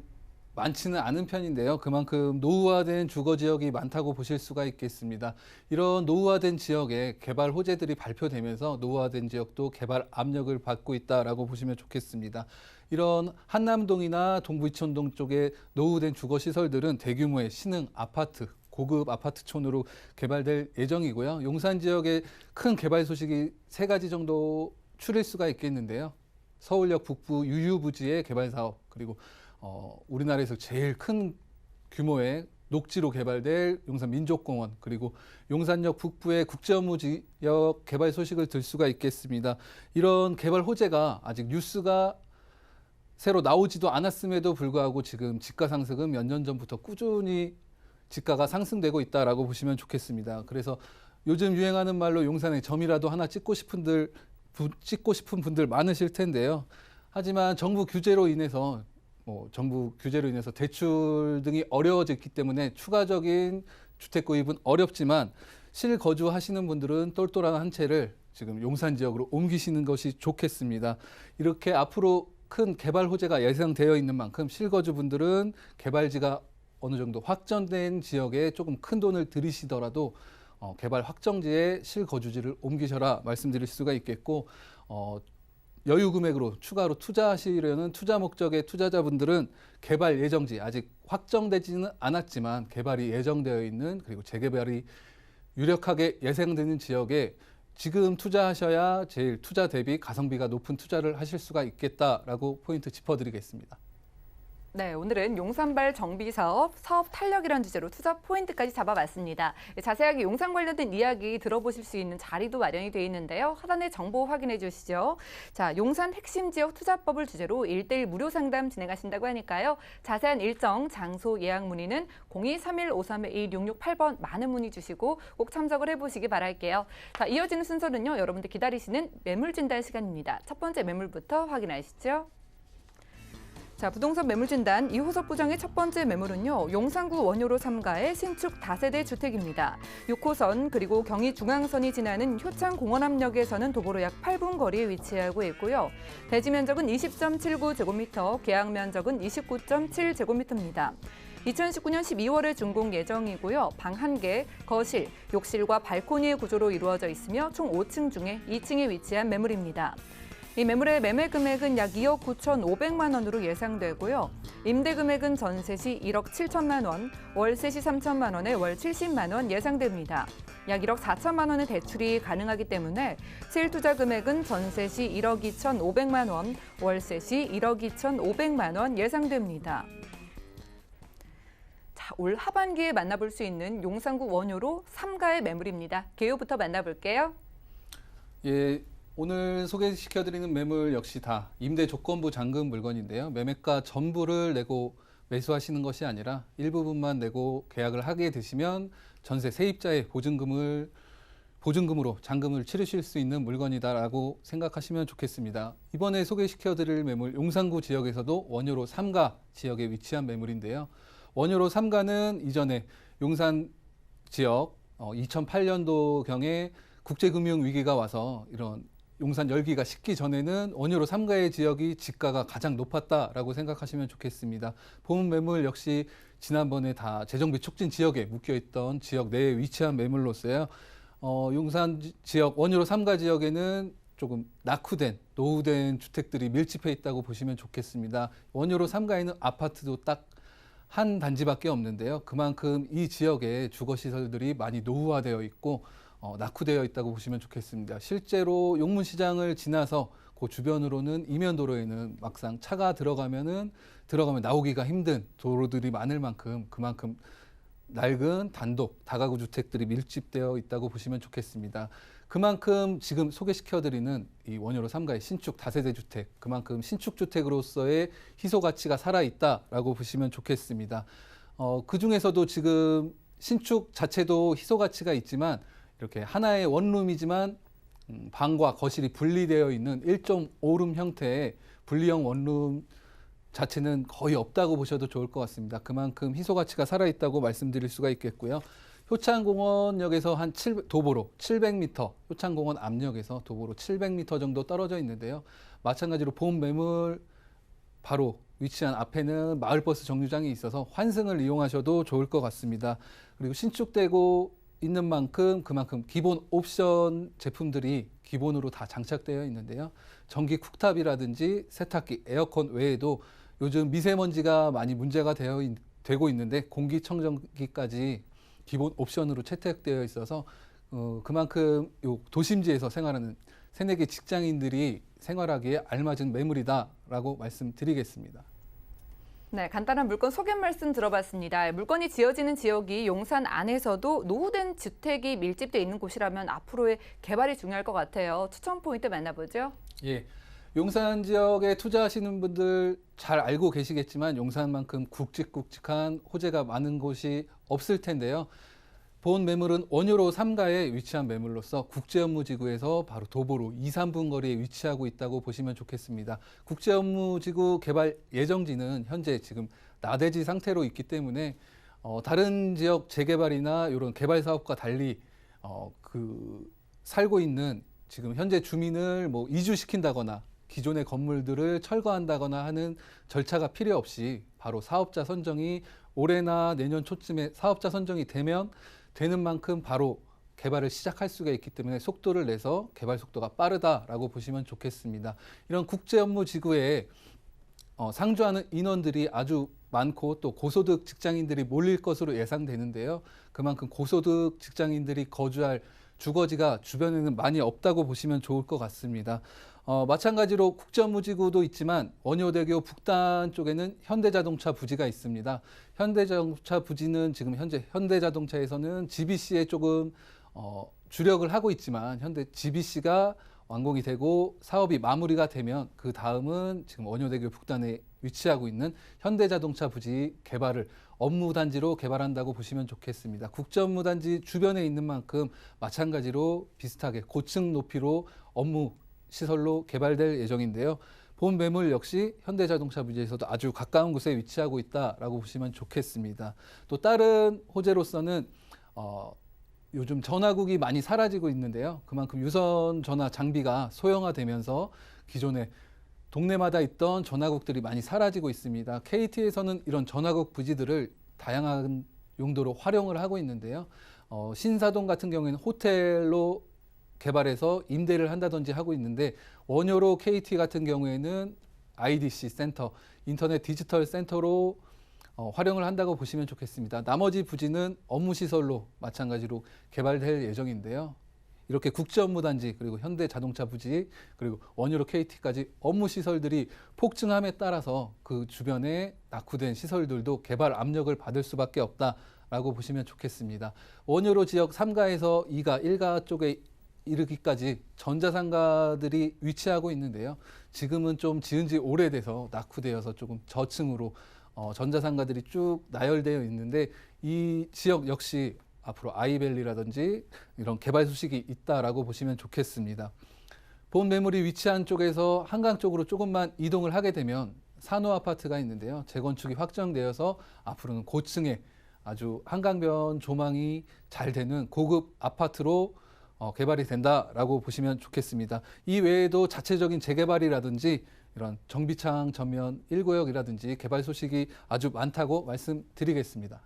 많지는 않은 편인데요. 그만큼 노후화된 주거 지역이 많다고 보실 수가 있겠습니다. 이런 노후화된 지역에 개발 호재들이 발표되면서 노후화된 지역도 개발 압력을 받고 있다라고 보시면 좋겠습니다. 이런 한남동이나 동부 이촌동 쪽의 노후된 주거 시설들은 대규모의 신흥 아파트, 고급 아파트촌으로 개발될 예정이고요. 용산 지역의 큰 개발 소식이 3가지 정도 추릴 수가 있겠는데요. 서울역 북부 유유부지의 개발 사업, 그리고 우리나라에서 제일 큰 규모의 녹지로 개발될 용산 민족공원, 그리고 용산역 북부의 국제업무지역 개발 소식을 들 수가 있겠습니다. 이런 개발 호재가 아직 뉴스가 새로 나오지도 않았음에도 불구하고 지금 집가 상승은 몇 년 전부터 꾸준히 집가가 상승되고 있다라고 보시면 좋겠습니다. 그래서 요즘 유행하는 말로 용산에 점이라도 하나 찍고 싶은 분들 많으실 텐데요. 하지만 정부 규제로 인해서 대출 등이 어려워졌기 때문에 추가적인 주택 구입은 어렵지만 실거주하시는 분들은 똘똘한 한 채를 지금 용산 지역으로 옮기시는 것이 좋겠습니다. 이렇게 앞으로 큰 개발 호재가 예상되어 있는 만큼 실거주분들은 개발지가 어느 정도 확정된 지역에 조금 큰 돈을 들이시더라도 개발 확정지에 실거주지를 옮기셔라 말씀드릴 수가 있겠고, 여유 금액으로 추가로 투자하시려는 투자 목적의 투자자분들은 개발 예정지, 아직 확정되지는 않았지만 개발이 예정되어 있는, 그리고 재개발이 유력하게 예상되는 지역에 지금 투자하셔야 제일 투자 대비 가성비가 높은 투자를 하실 수가 있겠다라고 포인트 짚어드리겠습니다. 네, 오늘은 용산발 정비 사업 탄력이라는 주제로 투자 포인트까지 잡아봤습니다. 자세하게 용산 관련된 이야기 들어보실 수 있는 자리도 마련이 되어 있는데요. 하단의 정보 확인해 주시죠. 자, 용산 핵심 지역 투자법을 주제로 1:1 무료 상담 진행하신다고 하니까요. 자세한 일정, 장소, 예약 문의는 023153-1668번 많은 문의 주시고 꼭 참석을 해보시기 바랄게요. 자, 이어지는 순서는요. 여러분들 기다리시는 매물 진단 시간입니다. 첫 번째 매물부터 확인하시죠. 자, 부동산 매물 진단 2호석 부장의 첫 번째 매물은요. 용산구 원효로 3가의 신축 다세대 주택입니다. 6호선 그리고 경의중앙선이 지나는 효창공원암역에서는 도보로 약 8분 거리에 위치하고 있고요. 대지 면적은 20.79제곱미터, 계약 면적은 29.7제곱미터입니다. 2019년 12월에 준공 예정이고요. 방 1개, 거실, 욕실과 발코니의 구조로 이루어져 있으며 총 5층 중에 2층에 위치한 매물입니다. 이 매물의 매매 금액은 약 2억 9,500만 원으로 예상되고요. 임대 금액은 전세 시 1억 7천만 원, 월세 시 3천만 원에 월 70만 원 예상됩니다. 약 1억 4천만 원의 대출이 가능하기 때문에 실투자 금액은 전세 시 1억 2,500만 원, 월세 시 1억 2,500만 원 예상됩니다. 자, 올 하반기에 만나볼 수 있는 용산구 원효로 3가의 매물입니다. 개요부터 만나볼게요. 예. 오늘 소개시켜드리는 매물 역시 다 임대 조건부 잠금 물건인데요. 매매가 전부를 내고 매수하시는 것이 아니라 일부분만 내고 계약을 하게 되시면 전세 세입자의 보증금으로 잔금을 치르실 수 있는 물건이다라고 생각하시면 좋겠습니다. 이번에 소개시켜드릴 매물 용산구 지역에서도 원효로 3가 지역에 위치한 매물인데요. 원효로 3가는 이전에 용산 지역 2008년도경에 국제금융 위기가 와서 이런 용산 열기가 식기 전에는 원효로 3가의 지역이 지가가 가장 높았다라고 생각하시면 좋겠습니다. 본 매물 역시 지난번에 다 재정비 촉진 지역에 묶여있던 지역 내에 위치한 매물로서요. 용산 지역 원효로 3가 지역에는 조금 낙후된, 노후된 주택들이 밀집해 있다고 보시면 좋겠습니다. 원효로 3가에는 아파트도 딱 한 단지밖에 없는데요. 그만큼 이 지역에 주거시설들이 많이 노후화되어 있고 낙후되어 있다고 보시면 좋겠습니다. 실제로 용문시장을 지나서 그 주변으로는 이면도로에는 막상 차가 들어가면 나오기가 힘든 도로들이 많을 만큼 그만큼 낡은 단독 다가구 주택들이 밀집되어 있다고 보시면 좋겠습니다. 그만큼 지금 소개시켜드리는 이 원효로 3가의 신축 다세대 주택, 그만큼 신축 주택으로서의 희소 가치가 살아있다라고 보시면 좋겠습니다. 그 중에서도 지금 신축 자체도 희소 가치가 있지만 이렇게 하나의 원룸이지만 방과 거실이 분리되어 있는 1.5룸 형태의 분리형 원룸 자체는 거의 없다고 보셔도 좋을 것 같습니다. 그만큼 희소 가치가 살아있다고 말씀드릴 수가 있겠고요. 효창공원역에서 도보로 700m, 효창공원 앞역에서 도보로 700m 정도 떨어져 있는데요. 마찬가지로 본 매물 바로 위치한 앞에는 마을버스 정류장이 있어서 환승을 이용하셔도 좋을 것 같습니다. 그리고 신축되고 있는 만큼 그만큼 기본 옵션 제품들이 기본으로 다 장착되어 있는데요. 전기 쿡탑이라든지 세탁기, 에어컨 외에도 요즘 미세먼지가 많이 문제가 되고 있는데 공기청정기까지 기본 옵션으로 채택되어 있어서 그만큼 요 도심지에서 생활하는 새내기 직장인들이 생활하기에 알맞은 매물이다라고 말씀드리겠습니다. 네, 간단한 물건 소개 말씀 들어봤습니다. 물건이 지어지는 지역이 용산 안에서도 노후된 주택이 밀집되어 있는 곳이라면 앞으로의 개발이 중요할 것 같아요. 추천 포인트 만나보죠. 예, 용산 지역에 투자하시는 분들 잘 알고 계시겠지만 용산만큼 굵직굵직한 호재가 많은 곳이 없을 텐데요. 본 매물은 원효로 3가에 위치한 매물로서 국제업무지구에서 바로 도보로 2, 3분 거리에 위치하고 있다고 보시면 좋겠습니다. 국제업무지구 개발 예정지는 현재 지금 나대지 상태로 있기 때문에 다른 지역 재개발이나 이런 개발 사업과 달리 살고 있는 지금 현재 주민을 뭐 이주시킨다거나 기존의 건물들을 철거한다거나 하는 절차가 필요 없이 바로 사업자 선정이 올해나 내년 초쯤에 사업자 선정이 되는 만큼 바로 개발을 시작할 수가 있기 때문에 속도를 내서 개발 속도가 빠르다라고 보시면 좋겠습니다. 이런 국제업무지구에 상주하는 인원들이 아주 많고 또 고소득 직장인들이 몰릴 것으로 예상되는데요. 그만큼 고소득 직장인들이 거주할 주거지가 주변에는 많이 없다고 보시면 좋을 것 같습니다. 마찬가지로 국제업무지구도 있지만 원효대교 북단 쪽에는 현대자동차 부지가 있습니다. 현대자동차 부지는 지금 현재 현대자동차에서는 GBC에 조금 주력을 하고 있지만 현대 GBC가 완공이 되고 사업이 마무리가 되면 그 다음은 지금 원효대교 북단에 위치하고 있는 현대자동차 부지 개발을 업무단지로 개발한다고 보시면 좋겠습니다. 국제업무단지 주변에 있는 만큼 마찬가지로 비슷하게 고층 높이로 업무 시설로 개발될 예정인데요. 본 매물 역시 현대자동차 부지에서도 아주 가까운 곳에 위치하고 있다라고 보시면 좋겠습니다. 또 다른 호재로서는 요즘 전화국이 많이 사라지고 있는데요. 그만큼 유선 전화 장비가 소형화되면서 기존에 동네마다 있던 전화국들이 많이 사라지고 있습니다. KT에서는 이런 전화국 부지들을 다양한 용도로 활용을 하고 있는데요. 신사동 같은 경우에는 호텔로 개발해서 임대를 한다든지 하고 있는데 원효로 KT 같은 경우에는 IDC 센터, 인터넷 디지털 센터로 활용을 한다고 보시면 좋겠습니다. 나머지 부지는 업무시설로 마찬가지로 개발될 예정인데요. 이렇게 국제업무단지 그리고 현대자동차 부지 그리고 원효로 KT까지 업무시설들이 폭증함에 따라서 그 주변에 낙후된 시설들도 개발 압력을 받을 수밖에 없다라고 보시면 좋겠습니다. 원효로 지역 3가에서 2가, 1가 쪽에 이르기까지 전자상가들이 위치하고 있는데요. 지금은 좀 지은 지 오래돼서 낙후되어서 조금 저층으로 전자상가들이 쭉 나열되어 있는데 이 지역 역시 앞으로 아이밸리라든지 이런 개발 소식이 있다라고 보시면 좋겠습니다. 본 매물이 위치한 쪽에서 한강 쪽으로 조금만 이동을 하게 되면 산호아파트가 있는데요. 재건축이 확정되어서 앞으로는 고층에 아주 한강변 조망이 잘 되는 고급 아파트로 개발이 된다라고 보시면 좋겠습니다. 이 외에도 자체적인 재개발이라든지 이런 정비창 전면 1구역이라든지 개발 소식이 아주 많다고 말씀드리겠습니다.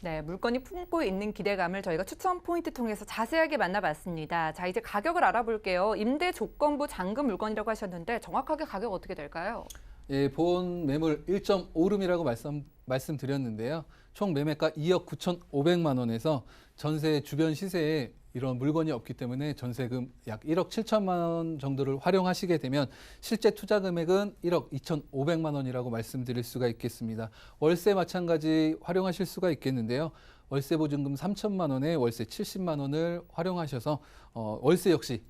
네, 물건이 품고 있는 기대감을 저희가 추천 포인트 통해서 자세하게 만나봤습니다. 자, 이제 가격을 알아볼게요. 임대 조건부 잔금 물건이라고 하셨는데 정확하게 가격 어떻게 될까요? 예, 본 매물 1.5룸이라고 말씀드렸는데요. 총 매매가 2억 9,500만 원에서 전세 주변 시세에 이런 물건이 없기 때문에 전세금 약 1억 7천만 원 정도를 활용하시게 되면 실제 투자 금액은 1억 2,500만 원이라고 말씀드릴 수가 있겠습니다. 월세 마찬가지 활용하실 수가 있겠는데요. 월세 보증금 3천만 원에 월세 70만 원을 활용하셔서 월세 역시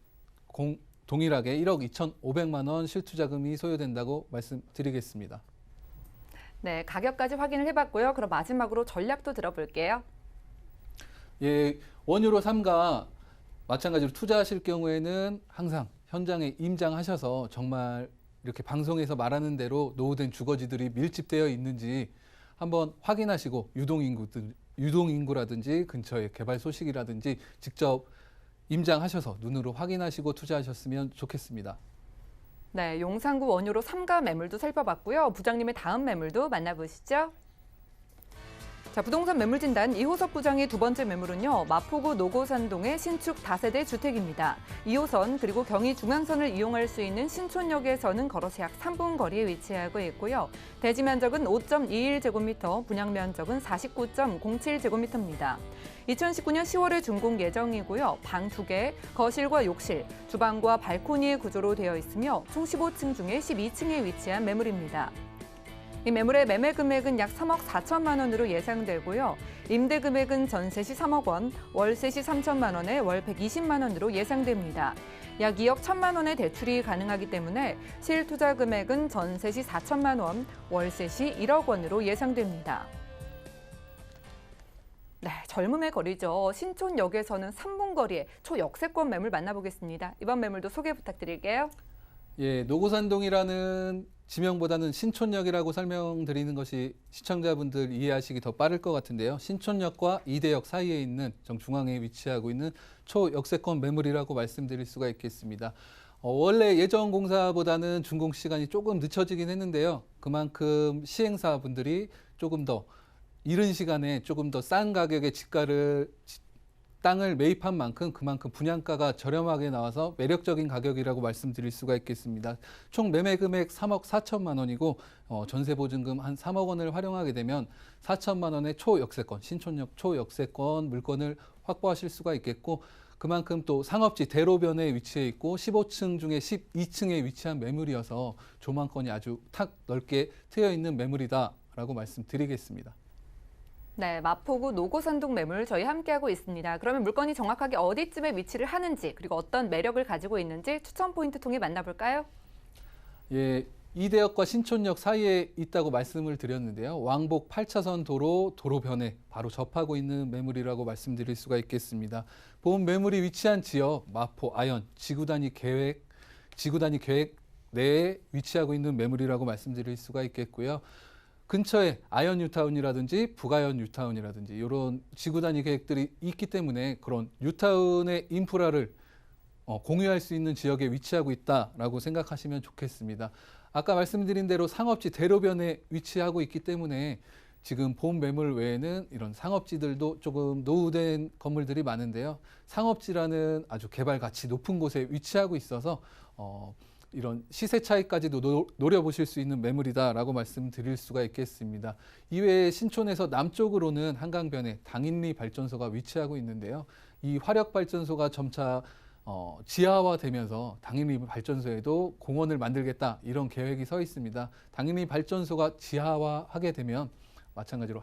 동일하게 1억 2,500만 원 실투자금이 소요된다고 말씀드리겠습니다. 네, 가격까지 확인을 해봤고요. 그럼 마지막으로 전략도 들어볼게요. 예, 원유로 3가 마찬가지로 투자하실 경우에는 항상 현장에 임장하셔서 정말 이렇게 방송에서 말하는 대로 노후된 주거지들이 밀집되어 있는지 한번 확인하시고 유동인구라든지 근처의 개발 소식이라든지 직접 임장하셔서 눈으로 확인하시고 투자하셨으면 좋겠습니다. 네, 용산구 원유로 3가 매물도 살펴봤고요. 부장님의 다음 매물도 만나보시죠. 자, 부동산 매물 진단 이호섭 부장의 두 번째 매물은요. 마포구 노고산동의 신축 다세대 주택입니다. 2호선 그리고 경의 중앙선을 이용할 수 있는 신촌역에서는 걸어서 약 3분 거리에 위치하고 있고요. 대지 면적은 5.21제곱미터, 분양 면적은 49.07제곱미터입니다. 2019년 10월에 준공 예정이고요. 방 2개, 거실과 욕실, 주방과 발코니의 구조로 되어 있으며 총 15층 중에 12층에 위치한 매물입니다. 이 매물의 매매 금액은 약 3억 4천만 원으로 예상되고요. 임대 금액은 전세 시 3억 원, 월세 시 3천만 원에 월 120만 원으로 예상됩니다. 약 2억 1천만 원의 대출이 가능하기 때문에 실투자 금액은 전세 시 4천만 원, 월세 시 1억 원으로 예상됩니다. 네, 젊음의 거리죠. 신촌역에서는 3분 거리에 초역세권 매물 만나보겠습니다. 이번 매물도 소개 부탁드릴게요. 예, 노고산동이라는 지명보다는 신촌역이라고 설명드리는 것이 시청자분들 이해하시기 더 빠를 것 같은데요. 신촌역과 이대역 사이에 있는 정중앙에 위치하고 있는 초역세권 매물이라고 말씀드릴 수가 있겠습니다. 원래 예정 공사보다는 준공 시간이 조금 늦춰지긴 했는데요. 그만큼 시행사분들이 조금 더 이른 시간에 조금 더 싼 가격의 땅을 매입한 만큼 그만큼 분양가가 저렴하게 나와서 매력적인 가격이라고 말씀드릴 수가 있겠습니다. 총 매매 금액 3억 4천만 원이고 전세 보증금 한 3억 원을 활용하게 되면 4천만 원의 초역세권, 신촌역 초역세권 물건을 확보하실 수가 있겠고 그만큼 또 상업지 대로변에 위치해 있고 15층 중에 12층에 위치한 매물이어서 조망권이 아주 탁 넓게 트여 있는 매물이다라고 말씀드리겠습니다. 네, 마포구 노고산동 매물 저희 함께하고 있습니다. 그러면 물건이 정확하게 어디쯤에 위치를 하는지 그리고 어떤 매력을 가지고 있는지 추천 포인트 통해 만나볼까요? 예, 이대역과 신촌역 사이에 있다고 말씀을 드렸는데요. 왕복 8차선 도로변에 바로 접하고 있는 매물이라고 말씀드릴 수가 있겠습니다. 본 매물이 위치한 지역 마포 아현 지구단위 계획 내에 위치하고 있는 매물이라고 말씀드릴 수가 있겠고요. 근처에 아현 뉴타운이라든지 북아현 뉴타운이라든지 이런 지구 단위 계획들이 있기 때문에 그런 뉴타운의 인프라를 공유할 수 있는 지역에 위치하고 있다라고 생각하시면 좋겠습니다. 아까 말씀드린 대로 상업지 대로변에 위치하고 있기 때문에 지금 본 매물 외에는 이런 상업지들도 조금 노후된 건물들이 많은데요. 상업지라는 아주 개발 가치 높은 곳에 위치하고 있어서 이런 시세 차이까지도 노려보실 수 있는 매물이다라고 말씀드릴 수가 있겠습니다. 이외에 신촌에서 남쪽으로는 한강변에 당인리 발전소가 위치하고 있는데요. 이 화력발전소가 점차 지하화되면서 당인리 발전소에도 공원을 만들겠다 이런 계획이 서 있습니다. 당인리 발전소가 지하화하게 되면 마찬가지로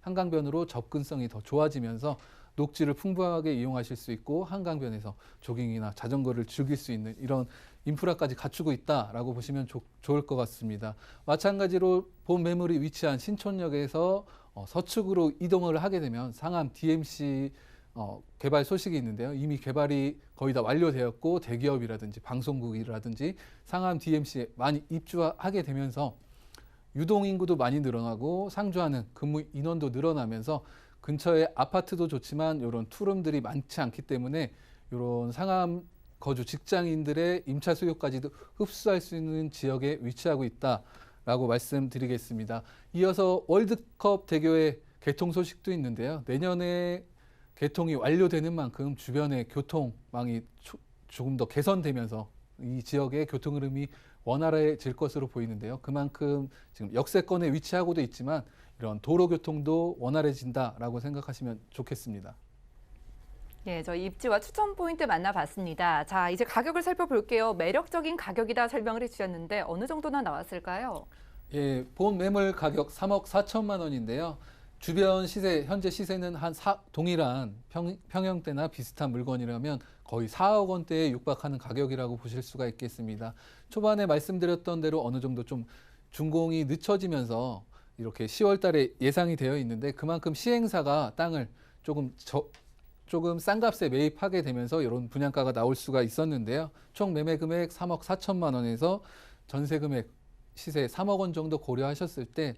한강변으로 접근성이 더 좋아지면서 녹지를 풍부하게 이용하실 수 있고 한강변에서 조깅이나 자전거를 즐길 수 있는 이런 인프라까지 갖추고 있다라고 보시면 좋을 것 같습니다. 마찬가지로 본 매물이 위치한 신촌역에서 서측으로 이동을 하게 되면 상암 DMC 개발 소식이 있는데요. 이미 개발이 거의 다 완료되었고 대기업이라든지 방송국이라든지 상암 DMC에 많이 입주하게 되면서 유동인구도 많이 늘어나고 상주하는 근무 인원도 늘어나면서 근처에 아파트도 좋지만 이런 투룸들이 많지 않기 때문에 이런 상암 거주 직장인들의 임차 수요까지도 흡수할 수 있는 지역에 위치하고 있다라고 말씀드리겠습니다. 이어서 월드컵 대교의 개통 소식도 있는데요. 내년에 개통이 완료되는 만큼 주변의 교통망이 조금 더 개선되면서 이 지역의 교통 흐름이 원활해질 것으로 보이는데요. 그만큼 지금 역세권에 위치하고도 있지만 이런 도로 교통도 원활해진다라고 생각하시면 좋겠습니다. 네, 저희 입지와 추천 포인트 만나봤습니다. 자, 이제 가격을 살펴볼게요. 매력적인 가격이다 설명을 해주셨는데 어느 정도나 나왔을까요? 예, 본 매물 가격 3억 4천만 원인데요. 주변 시세, 현재 시세는 동일한 평형대나 비슷한 물건이라면 거의 4억 원대에 육박하는 가격이라고 보실 수가 있겠습니다. 초반에 말씀드렸던 대로 어느 정도 좀 준공이 늦춰지면서 이렇게 10월 달에 예상이 되어 있는데 그만큼 시행사가 땅을 조금 싼 값에 매입하게 되면서 이런 분양가가 나올 수가 있었는데요. 총 매매 금액 3억 4천만 원에서 전세 금액 시세 3억 원 정도 고려하셨을 때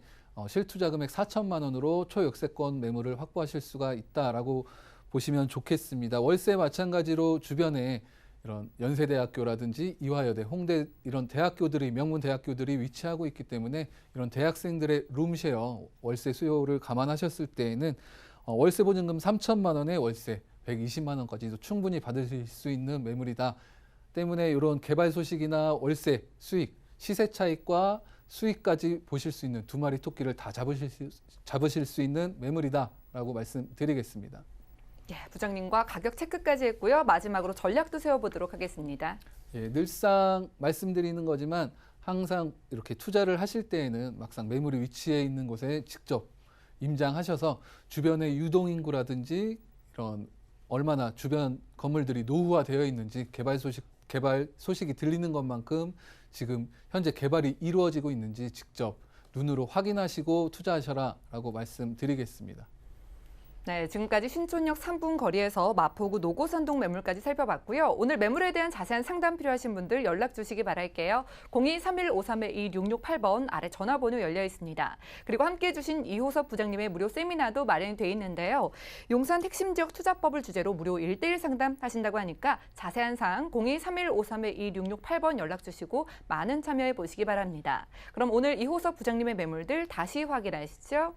실투자 금액 4천만 원으로 초역세권 매물을 확보하실 수가 있다라고 보시면 좋겠습니다. 월세 마찬가지로 주변에 이런 연세대학교라든지 이화여대, 홍대 이런 대학교들이 명문 대학교들이 위치하고 있기 때문에 이런 대학생들의 룸쉐어 월세 수요를 감안하셨을 때에는 월세 보증금 3천만 원에 월세 120만 원까지도 충분히 받으실 수 있는 매물이다. 때문에 이런 개발 소식이나 월세 수익, 시세 차익과 수익까지 보실 수 있는 두 마리 토끼를 다 잡으실 수 있는 매물이다라고 말씀드리겠습니다. 예, 부장님과 가격 체크까지 했고요. 마지막으로 전략도 세워보도록 하겠습니다. 예, 늘상 말씀드리는 거지만 항상 이렇게 투자를 하실 때에는 막상 매물이 위치해 있는 곳에 직접 임장하셔서 주변의 유동인구라든지 이런 얼마나 주변 건물들이 노후화되어 있는지 개발 소식이 들리는 것만큼 지금 현재 개발이 이루어지고 있는지 직접 눈으로 확인하시고 투자하셔라라고 말씀드리겠습니다. 네, 지금까지 신촌역 3분 거리에서 마포구 노고산동 매물까지 살펴봤고요. 오늘 매물에 대한 자세한 상담 필요하신 분들 연락 주시기 바랄게요. 02-3153-2668번 아래 전화번호 열려 있습니다. 그리고 함께해 주신 이호섭 부장님의 무료 세미나도 마련이 돼 있는데요. 용산 핵심 지역 투자법을 주제로 무료 1:1 상담 하신다고 하니까 자세한 사항 02-3153-2668번 연락 주시고 많은 참여해 보시기 바랍니다. 그럼 오늘 이호섭 부장님의 매물들 다시 확인하시죠.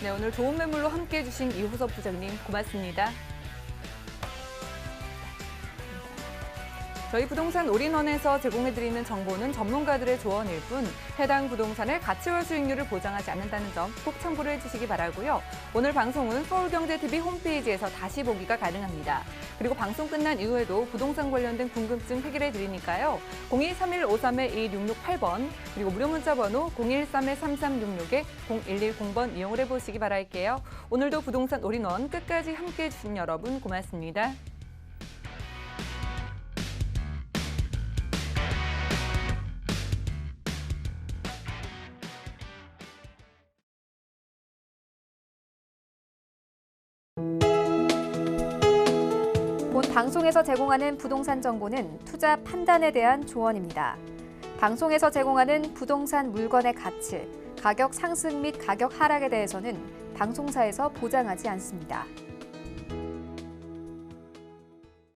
네, 오늘 좋은 매물로 함께해 주신 이호섭 부장님 고맙습니다. 저희 부동산 올인원에서 제공해드리는 정보는 전문가들의 조언일 뿐 해당 부동산의 가치와 수익률을 보장하지 않는다는 점 꼭 참고를 해주시기 바라고요. 오늘 방송은 서울경제TV 홈페이지에서 다시 보기가 가능합니다. 그리고 방송 끝난 이후에도 부동산 관련된 궁금증 해결해 드리니까요. 02-3153-2668번 그리고 무료 문자 번호 013-3366-0110번 이용을 해보시기 바랄게요. 오늘도 부동산 올인원 끝까지 함께해 주신 여러분 고맙습니다. 본 방송에서 제공하는 부동산 정보는 투자 판단에 대한 조언입니다. 방송에서 제공하는 부동산 물건의 가치, 가격 상승 및 가격 하락에 대해서는 방송사에서 보장하지 않습니다.